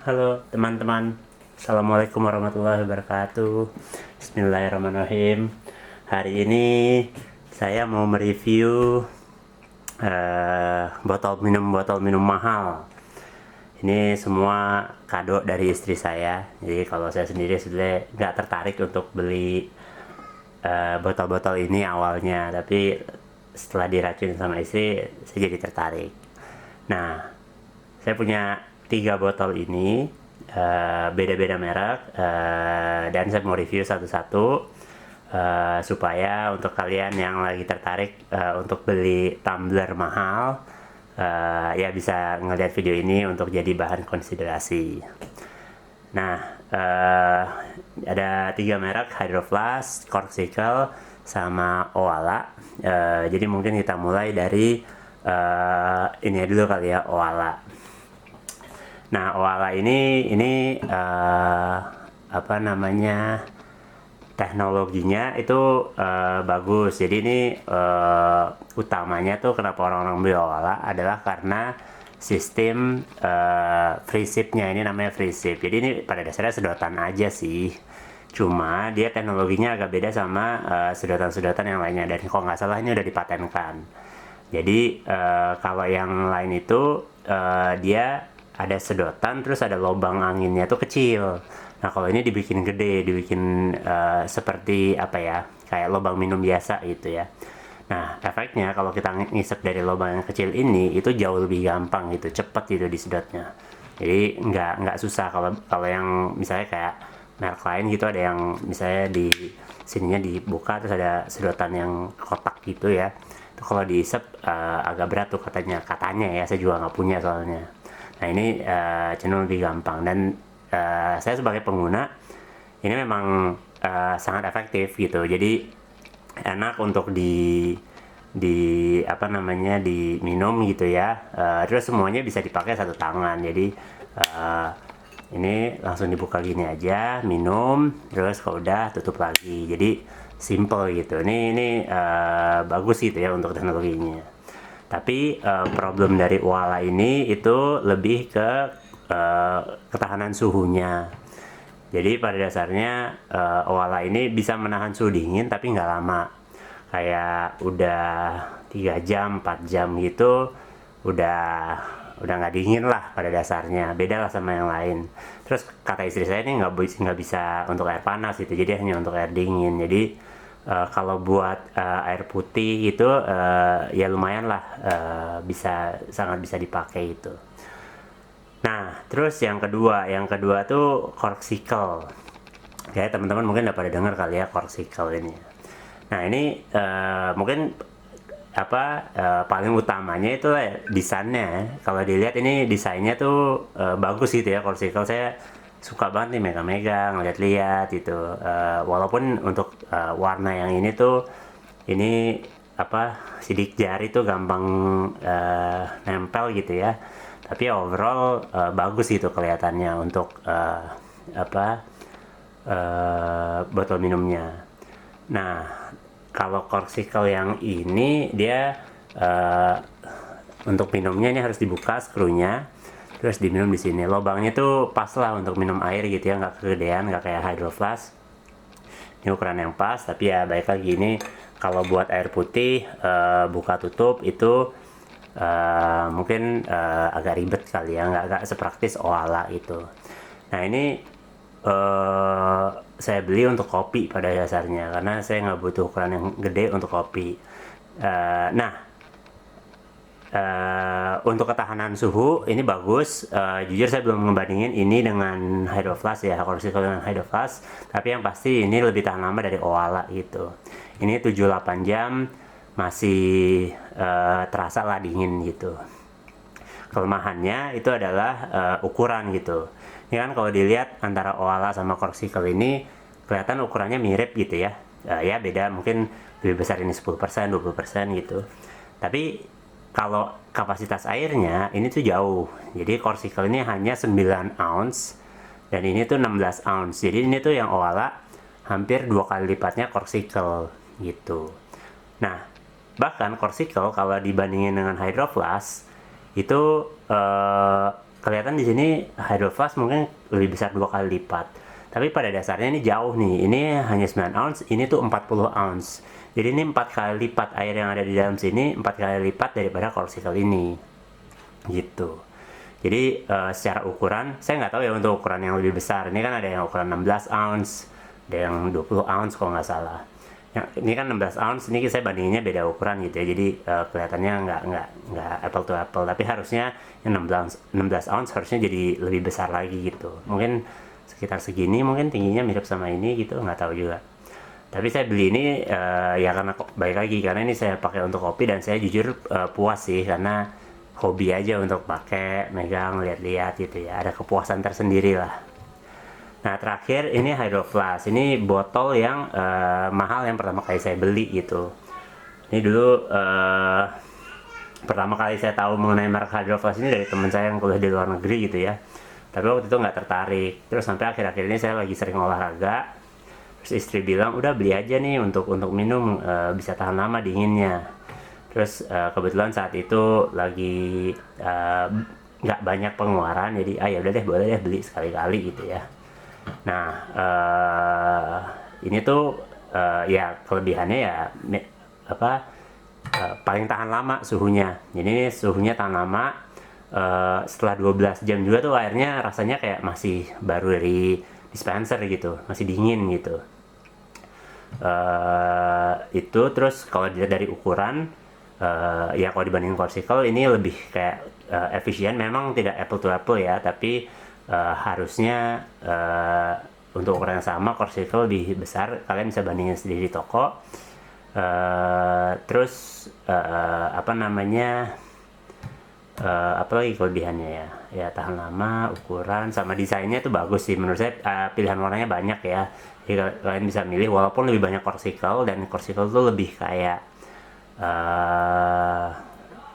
Halo teman-teman, Assalamualaikum warahmatullahi wabarakatuh. Bismillahirrahmanirrahim. Hari ini saya mau mereview botol minum mahal. Ini semua kado dari istri saya. Jadi kalau saya sendiri sebenarnya nggak tertarik untuk beli botol-botol ini awalnya, tapi setelah diracun sama istri, saya jadi tertarik. Nah, saya punya 3 botol ini, beda-beda merek, dan saya mau review satu-satu, supaya untuk kalian yang lagi tertarik untuk beli tumbler mahal, ya bisa ngeliat video ini untuk jadi bahan konsiderasi. Nah, ada 3 merek: Hydro Flask, Corkcicle, sama Owala. Jadi mungkin kita mulai dari ini dulu kali ya, Owala. Nah, Owala ini apa namanya, teknologinya itu bagus. Jadi ini utamanya tuh kenapa orang-orang beli Owala adalah karena sistem free ship-nya. Ini namanya free ship. Jadi ini pada dasarnya sedotan aja sih. Cuma dia teknologinya agak beda sama sedotan-sedotan yang lainnya, dan kalau nggak salah ini udah dipatenkan. Jadi kalau yang lain itu dia ada sedotan terus ada lubang anginnya tuh kecil. Nah kalau ini dibikin gede, dibikin seperti apa ya, kayak lubang minum biasa gitu ya. Nah efeknya kalau kita ngisep dari lubang yang kecil ini itu jauh lebih gampang gitu, cepet gitu disedotnya. Jadi nggak susah. Kalau kalau yang misalnya kayak merek lain gitu, ada yang misalnya di sininya dibuka terus ada sedotan yang kotak gitu ya, itu kalau diisep agak berat tuh katanya ya, saya juga nggak punya soalnya. Nah ini cenderung lebih gampang, dan saya sebagai pengguna ini memang sangat efektif gitu. Jadi enak untuk di apa namanya, diminum gitu ya. Terus semuanya bisa dipakai satu tangan. Jadi ini langsung dibuka gini aja, minum, terus kalau udah tutup lagi. Jadi simple gitu. Ini bagus gitu ya untuk teknologinya. Tapi problem dari Owala ini itu lebih ke ketahanan suhunya. Jadi pada dasarnya Owala ini bisa menahan suhu dingin tapi nggak lama. Kayak udah 3 jam, 4 jam gitu, udah udah nggak dingin lah pada dasarnya. Beda lah sama yang lain. Terus kata istri saya ini nggak bisa untuk air panas gitu, jadi hanya untuk air dingin. Jadi kalau buat air putih itu ya lumayan lah, sangat bisa dipakai itu. Nah, terus yang kedua tuh Corkcicle. Ya teman-teman mungkin udah pada dengar kali ya Corkcicle ini. Nah ini mungkin apa, paling utamanya itu desainnya. Kalau dilihat ini desainnya tuh bagus gitu ya. Corkcicle saya suka banget nih megang-megang, lihat-lihat gitu. Walaupun untuk warna yang ini tuh, ini apa, sidik jari tuh gampang nempel gitu ya. Tapi overall bagus gitu kelihatannya untuk apa, botol minumnya. Nah, kalau Corkcicle yang ini dia untuk minumnya ini harus dibuka skrunya, terus diminum di sini. Lubangnya tuh pas lah untuk minum air gitu ya, nggak kegedean, nggak kayak Hydro Flask. Ini ukuran yang pas, tapi ya baik lagi ini kalau buat air putih buka tutup itu mungkin agak ribet kali ya, nggak sepraktis Owala itu. Nah ini saya beli untuk kopi pada dasarnya, karena saya nggak butuh ukuran yang gede untuk kopi. Nah, untuk ketahanan suhu ini bagus. Jujur saya belum ngebandingin ini dengan Hydro Flask ya, Corkcicle dengan Hydro Flask, tapi yang pasti ini lebih tahan lama dari Owala gitu. Ini 7-8 jam masih terasa lah dingin gitu. Kelemahannya itu adalah ukuran gitu. Ini kan kalau dilihat antara Owala sama Corkcicle ini kelihatan ukurannya mirip gitu ya. Ya beda, mungkin lebih besar ini 10%, 20% gitu. Tapi kalau kapasitas airnya ini tuh jauh. Jadi Corkcicle ini hanya 9 ounce dan ini tuh 16 ounce. Jadi ini tuh yang Owala hampir 2 kali lipatnya Corkcicle gitu. Nah, bahkan Corkcicle kalau dibandingin dengan Hydro Flask itu kelihatan di sini Hydro Flask mungkin lebih besar 2 kali lipat. Tapi pada dasarnya ini jauh nih. Ini hanya 9 ounce, ini tuh 40 ounce. Jadi ini 4 kali lipat air yang ada di dalam sini, 4 kali lipat daripada Corkcicle ini. Gitu. Jadi secara ukuran, saya nggak tahu ya untuk ukuran yang lebih besar. Ini kan ada yang ukuran 16 ounce, ada yang 20 ounce kalau nggak salah. Yang ini kan 16 ounce, ini saya bandinginnya beda ukuran gitu ya. Jadi kelihatannya nggak apple to apple. Tapi harusnya yang 16 ounce harusnya jadi lebih besar lagi gitu. Mungkin sekitar segini, mungkin tingginya mirip sama ini gitu, nggak tahu juga. Tapi saya beli ini ya karena baik lagi karena ini saya pakai untuk kopi dan saya jujur puas sih karena hobi aja untuk pakai, megang, lihat-lihat gitu ya. Ada kepuasan tersendiri lah. Nah terakhir ini Hydro Flask. Ini botol yang mahal yang pertama kali saya beli gitu. Ini dulu pertama kali saya tahu mengenai merek Hydro Flask ini dari teman saya yang kuliah di luar negeri gitu ya. Tapi waktu itu nggak tertarik. Terus sampai akhir-akhir ini saya lagi sering olahraga. Terus istri bilang udah beli aja nih untuk minum, bisa tahan lama dinginnya. Terus kebetulan saat itu lagi nggak banyak pengeluaran, jadi ya udah deh boleh deh beli sekali-kali gitu ya. Nah ini tuh ya kelebihannya ya paling tahan lama suhunya. Jadi suhunya tahan lama. Setelah 12 jam juga tuh airnya rasanya kayak masih baru dari dispenser gitu, masih dingin gitu. Itu terus kalau dilihat dari ukuran ya kalau dibandingin Corkcicle ini lebih kayak efisien. Memang tidak apple to apple ya, tapi harusnya untuk ukuran yang sama Corkcicle lebih besar. Kalian bisa bandingin sendiri di toko. Terus apa namanya, apalagi kelebihannya ya tahan lama, ukuran sama desainnya tuh bagus sih menurut saya. Pilihan warnanya banyak ya, jadi kalian bisa milih. Walaupun lebih banyak Corkcicle, dan Corkcicle tuh lebih kayak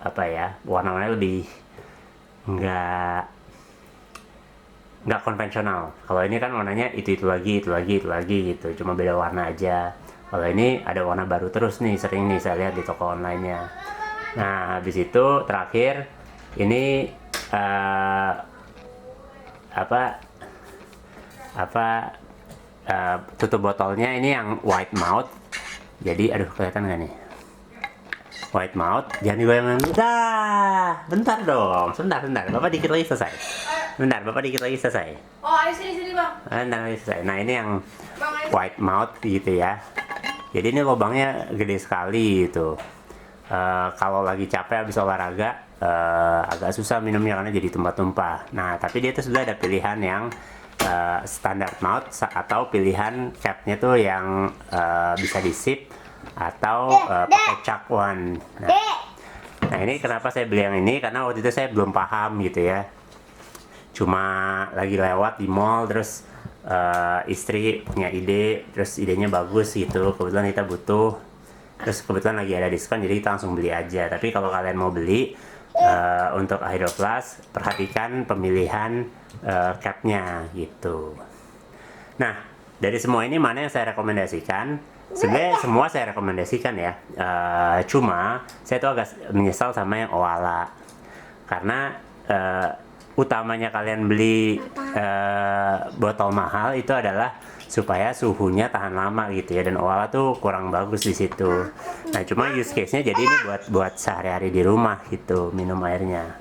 apa ya, warna-warnanya lebih nggak konvensional. Kalau ini kan warnanya itu lagi gitu, cuma beda warna aja. Kalau ini ada warna baru terus nih, sering nih saya lihat di toko online-nya. Nah habis itu terakhir ini tutup botolnya ini yang white mouth. Jadi aduh kelihatan nggak nih, white mouth. Jangan digoyang dulu. Bentar dong, sebentar bapak dikit lagi selesai. Oh, ayo sini bang. Bentar lagi selesai. Nah ini yang Bang, ayo. white mouth gitu ya. Jadi ini lubangnya gede sekali gitu. Kalau lagi capek habis olahraga agak susah minumnya karena jadi tumpah-tumpah. Nah tapi dia tuh sudah ada pilihan yang standard mouth atau pilihan capnya tuh yang bisa di sip atau pakai chuck one. Nah ini kenapa saya beli yang ini, karena waktu itu saya belum paham gitu ya. Cuma lagi lewat di mall, terus istri punya ide, terus idenya bagus gitu. Kebetulan kita butuh, terus kebetulan lagi ada diskon, jadi kita langsung beli aja. Tapi kalau kalian mau beli untuk Hydro Flask, perhatikan pemilihan capnya gitu. Nah dari semua ini mana yang saya rekomendasikan? Sebenarnya semua saya rekomendasikan ya. Cuma saya tuh agak menyesal sama yang Owala, karena utamanya kalian beli botol mahal itu adalah supaya suhunya tahan lama gitu ya, dan Owala tuh kurang bagus di situ. Nah cuma use case-nya jadi ini buat sehari-hari di rumah gitu minum airnya.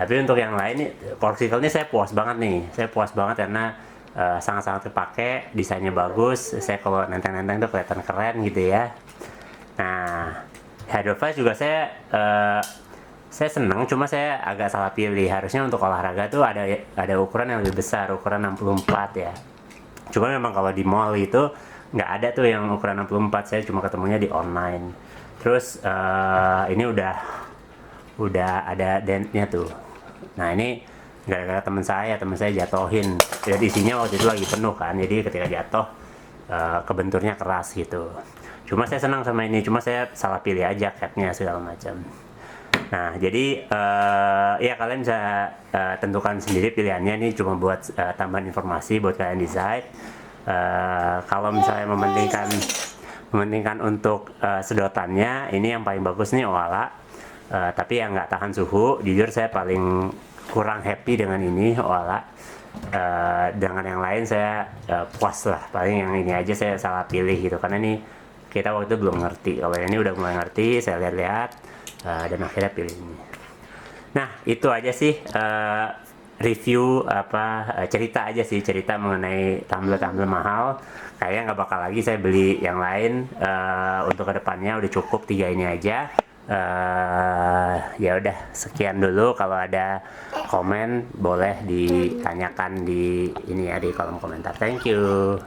Tapi untuk yang lain, Corkcicle ini saya puas banget karena sangat-sangat kepake, desainnya bagus. Saya kalau nenteng-nenteng tuh kelihatan keren gitu ya. Nah Hydro Flask juga saya seneng, cuma saya agak salah pilih. Harusnya untuk olahraga tuh ada ukuran yang lebih besar, ukuran 64 ya. Cuma memang kalau di mall itu nggak ada tuh yang ukuran 64, saya cuma ketemunya di online. Terus ini udah ada dentnya tuh. Nah ini gara-gara teman saya jatuhin. Jadi isinya waktu itu lagi penuh kan, jadi ketika jatuh kebenturnya keras gitu. Cuma saya senang sama ini, cuma saya salah pilih aja capnya segala macam. Nah jadi ya kalian bisa tentukan sendiri pilihannya. Ini cuma buat tambahan informasi buat kalian decide. Kalau misalnya mementingkan untuk sedotannya, ini yang paling bagus nih Owala. Tapi yang nggak tahan suhu, jujur saya paling kurang happy dengan ini Oala. Dengan yang lain saya puas lah, paling yang ini aja saya salah pilih gitu, karena ini kita waktu itu belum ngerti. Kalau ini udah mulai ngerti, saya lihat-lihat dan akhirnya pilih ini. Nah itu aja sih review cerita aja sih, cerita mengenai tumbler mahal. Kayaknya nggak bakal lagi saya beli yang lain. Untuk kedepannya udah cukup 3 ini aja. Ya udah sekian dulu. Kalau ada komen boleh ditanyakan di ini ya, di kolom komentar. Thank you.